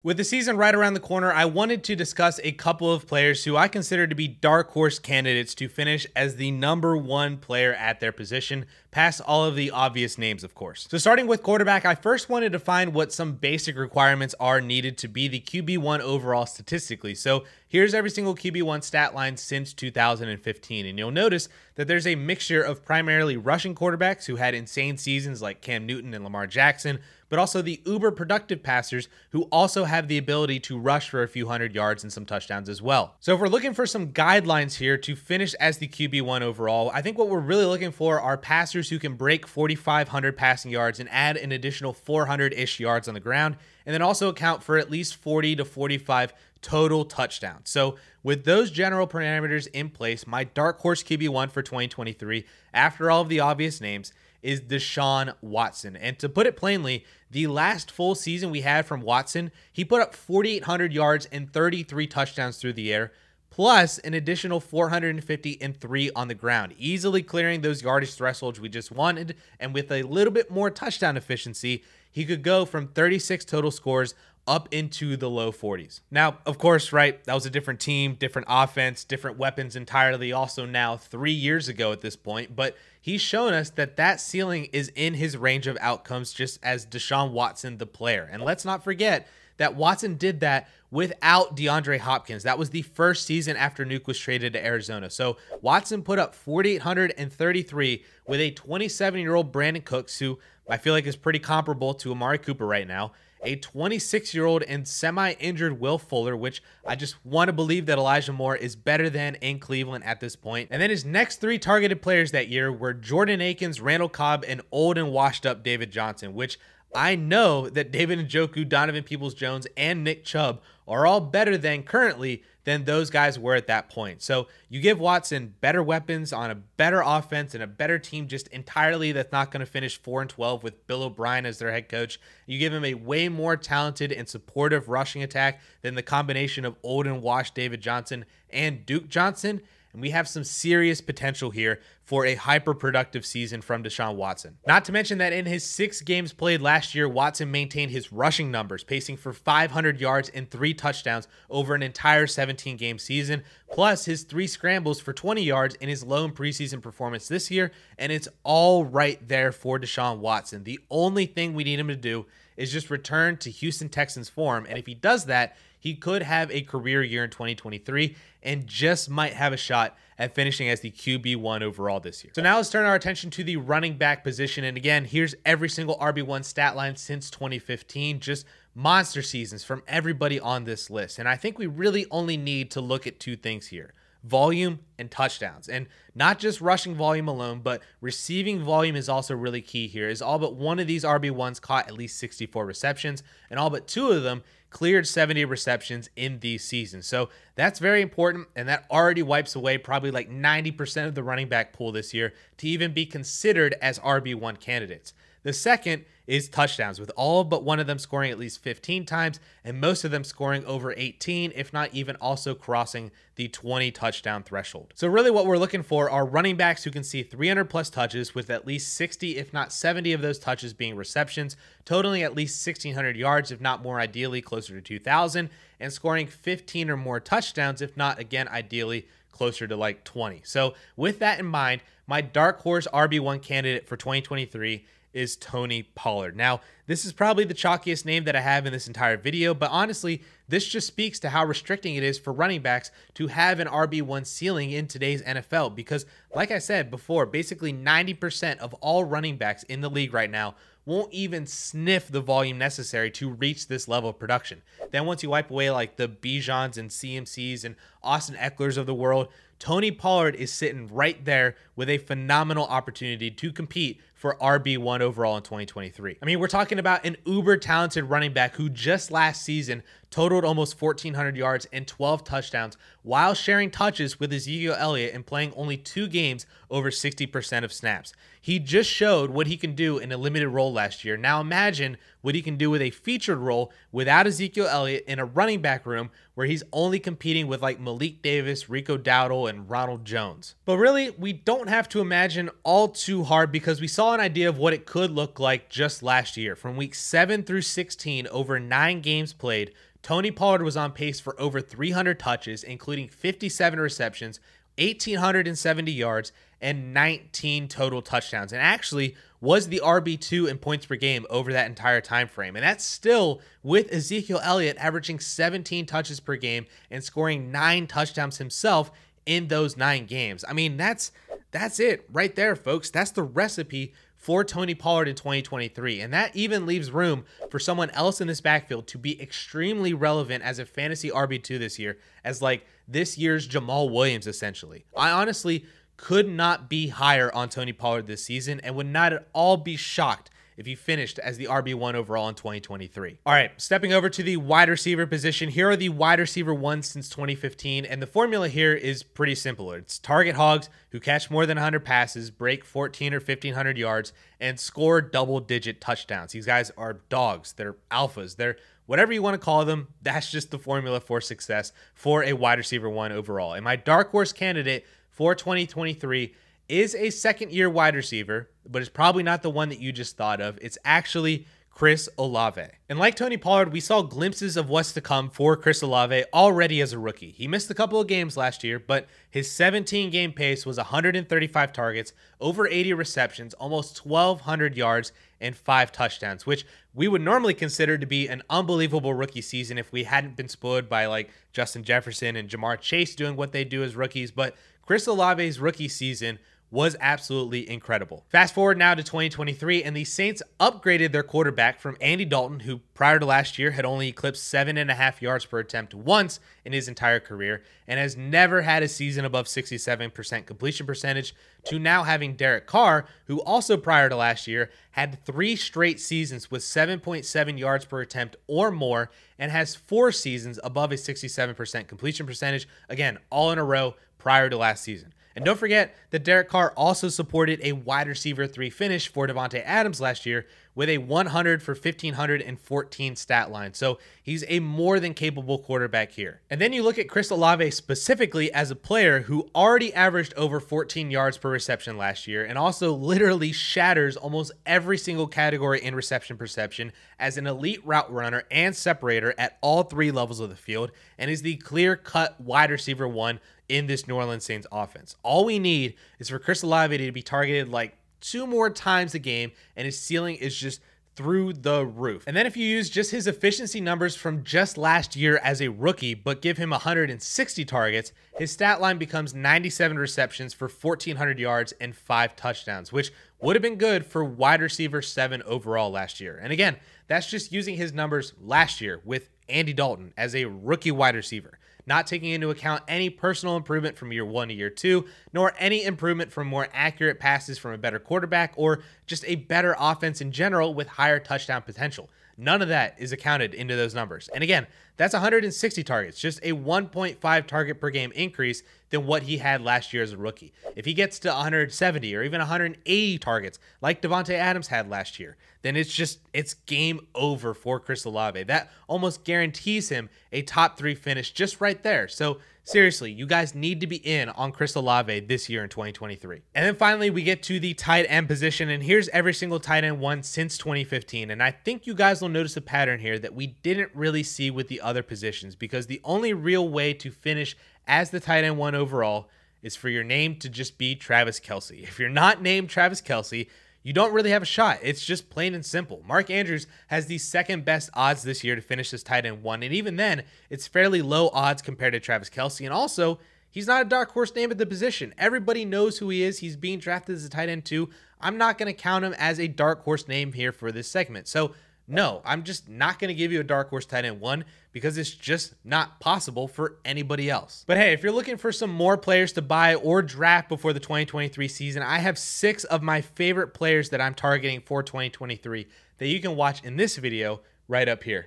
With the season right around the corner, I wanted to discuss a couple of players who I consider to be dark horse candidates to finish as the #1 player at their position, past all of the obvious names, of course. So starting with quarterback, I first wanted to find what some basic requirements are needed to be the QB1 overall statistically. So here's every single QB1 stat line since 2015, and you'll notice that there's a mixture of primarily rushing quarterbacks who had insane seasons like Cam Newton and Lamar Jackson, but also the uber productive passers who also have the ability to rush for a few hundred yards and some touchdowns as well. So if we're looking for some guidelines here to finish as the QB1 overall, I think what we're really looking for are passers who can break 4,500 passing yards and add an additional 400-ish yards on the ground, and then also account for at least 40 to 45 total touchdowns. So with those general parameters in place, my dark horse QB1 for 2023, after all of the obvious names, is Deshaun Watson. And to put it plainly, the last full season we had from Watson, he put up 4,800 yards and 33 touchdowns through the air, plus an additional 453 on the ground, easily clearing those yardage thresholds we just wanted. And with a little bit more touchdown efficiency, he could go from 36 total scores up into the low 40s. Now, of course, right, that was a different team, different offense, different weapons entirely, also now 3 years ago at this point, but he's shown us that that ceiling is in his range of outcomes just as Deshaun Watson, the player. And let's not forget that Watson did that without DeAndre Hopkins. That was the first season after Nuke was traded to Arizona. So Watson put up 4,833 with a 27-year-old Brandon Cooks, who I feel like is pretty comparable to Amari Cooper right now, a 26-year-old and semi-injured Will Fuller, which I just want to believe that Elijah Moore is better than in Cleveland at this point. And then his next 3 targeted players that year were Jordan Akins, Randall Cobb, and old and washed up David Johnson, which I know that David Njoku, Donovan Peoples-Jones, and Nick Chubb are all better than currently than those guys were at that point. So you give Watson better weapons on a better offense and a better team just entirely that's not going to finish 4-12 with Bill O'Brien as their head coach. You give him a way more talented and supportive rushing attack than the combination of old and washed David Johnson and Duke Johnson, and we have some serious potential here for a hyper-productive season from Deshaun Watson. Not to mention that in his 6 games played last year, Watson maintained his rushing numbers, pacing for 500 yards and 3 touchdowns over an entire 17-game season, plus his 3 scrambles for 20 yards in his lone preseason performance this year, and it's all right there for Deshaun Watson. The only thing we need him to do is just return to Houston Texans form, and if he does that, he could have a career year in 2023 and just might have a shot at finishing as the QB1 overall this year. So now let's turn our attention to the running back position. And again, here's every single RB1 stat line since 2015, just monster seasons from everybody on this list. And I think we really only need to look at 2 things here: volume and touchdowns. And not just rushing volume alone, but receiving volume is also really key here, as all but one of these RB1s caught at least 64 receptions, and all but 2 of them cleared 70 receptions in these seasons. So that's very important, and that already wipes away probably like 90% of the running back pool this year to even be considered as RB1 candidates. The second is touchdowns, with all but one of them scoring at least 15 times and most of them scoring over 18, if not even also crossing the 20 touchdown threshold. So really what we're looking for are running backs who can see 300 plus touches, with at least 60, if not 70 of those touches being receptions, totaling at least 1,600 yards, if not more ideally closer to 2,000, and scoring 15 or more touchdowns, if not, again, ideally closer to like 20. So with that in mind, my dark horse RB1 candidate for 2023 is Tony Pollard. Now, this is probably the chalkiest name that I have in this entire video, but honestly, this just speaks to how restricting it is for running backs to have an RB1 ceiling in today's NFL, because like I said before, basically 90% of all running backs in the league right now won't even sniff the volume necessary to reach this level of production. Then once you wipe away like the Bijans and CMCs and Austin Ecklers of the world, Tony Pollard is sitting right there with a phenomenal opportunity to compete for RB1 overall in 2023. I mean, we're talking about an uber talented running back who just last season totaled almost 1,400 yards and 12 touchdowns while sharing touches with Ezekiel Elliott and playing only 2 games over 60% of snaps. He just showed what he can do in a limited role last year. Now imagine what he can do with a featured role without Ezekiel Elliott in a running back room where he's only competing with like Malik Davis, Rico Dowdle, and Ronald Jones. But really, we don't have to imagine all too hard, because we saw an idea of what it could look like just last year. From week 7 through 16, over 9 games played, Tony Pollard was on pace for over 300 touches, including 57 receptions, 1,870 yards, and 19 total touchdowns, and actually was the RB2 in points per game over that entire time frame. And that's still with Ezekiel Elliott averaging 17 touches per game and scoring 9 touchdowns himself in those 9 games. I mean, that's it right there, folks. That's the recipe for Tony Pollard in 2023. And that even leaves room for someone else in this backfield to be extremely relevant as a fantasy RB2 this year, as like this year's Jamal Williams, essentially. I honestly could not be higher on Tony Pollard this season and would not at all be shocked if he finished as the RB1 overall in 2023. All right, stepping over to the wide receiver position. Here are the wide receiver ones since 2015, and the formula here is pretty simple. It's target hogs who catch more than 100 passes, break 1,400 or 1,500 yards, and score double-digit touchdowns. These guys are dogs. They're alphas. They're whatever you want to call them. That's just the formula for success for a wide receiver one overall. And my dark horse candidate for 2023 is a second-year wide receiver, but it's probably not the one that you just thought of. It's actually Chris Olave. And like Tony Pollard, we saw glimpses of what's to come for Chris Olave already as a rookie. He missed a couple of games last year, but his 17-game pace was 135 targets, over 80 receptions, almost 1,200 yards, and 5 touchdowns, which we would normally consider to be an unbelievable rookie season if we hadn't been spoiled by like Justin Jefferson and Jamar Chase doing what they do as rookies. But Chris Olave's rookie season was absolutely incredible. Fast forward now to 2023, and the Saints upgraded their quarterback from Andy Dalton, who prior to last year had only eclipsed 7.5 yards per attempt once in his entire career and has never had a season above 67% completion percentage, to now having Derek Carr, who also prior to last year had 3 straight seasons with 7.7 yards per attempt or more and has 4 seasons above a 67% completion percentage, again, all in a row prior to last season. And don't forget that Derek Carr also supported a wide receiver 3 finish for Davante Adams last year with a 100 for 1,514 stat line. So he's a more than capable quarterback here. And then you look at Chris Olave specifically as a player who already averaged over 14 yards per reception last year and also literally shatters almost every single category in reception perception as an elite route runner and separator at all 3 levels of the field, and is the clear-cut wide receiver 1 in this New Orleans Saints offense. All we need is for Chris Olave to be targeted like 2 more times a game, and his ceiling is just through the roof. And then if you use just his efficiency numbers from just last year as a rookie, but give him 160 targets, his stat line becomes 97 receptions for 1,400 yards and 5 touchdowns, which would have been good for wide receiver 7 overall last year. And again, that's just using his numbers last year with Andy Dalton as a rookie wide receiver, not taking into account any personal improvement from year 1 to year 2, nor any improvement from more accurate passes from a better quarterback or just a better offense in general with higher touchdown potential. None of that is accounted into those numbers. And again, that's 160 targets, just a 1.5 target per game increase than what he had last year as a rookie. If he gets to 170 or even 180 targets like Davante Adams had last year, then it's game over for Chris Olave. That almost guarantees him a top 3 finish just right there. So seriously, you guys need to be in on Chris Olave this year in 2023. And then finally, we get to the tight end position, and here's every single tight end one since 2015. And I think you guys will notice a pattern here that we didn't really see with the other positions, because the only real way to finish as the tight end one overall is for your name to just be Travis Kelce. If you're not named Travis Kelce, you don't really have a shot. It's just plain and simple. Mark Andrews has the 2nd best odds this year to finish as tight end 1, and even then, it's fairly low odds compared to Travis Kelce. And also, he's not a dark horse name at the position. Everybody knows who he is. He's being drafted as a tight end 2. I'm not going to count him as a dark horse name here for this segment. So no, I'm just not going to give you a dark horse tight end 1 because it's just not possible for anybody else. But hey, if you're looking for some more players to buy or draft before the 2023 season, I have 6 of my favorite players that I'm targeting for 2023 that you can watch in this video right up here.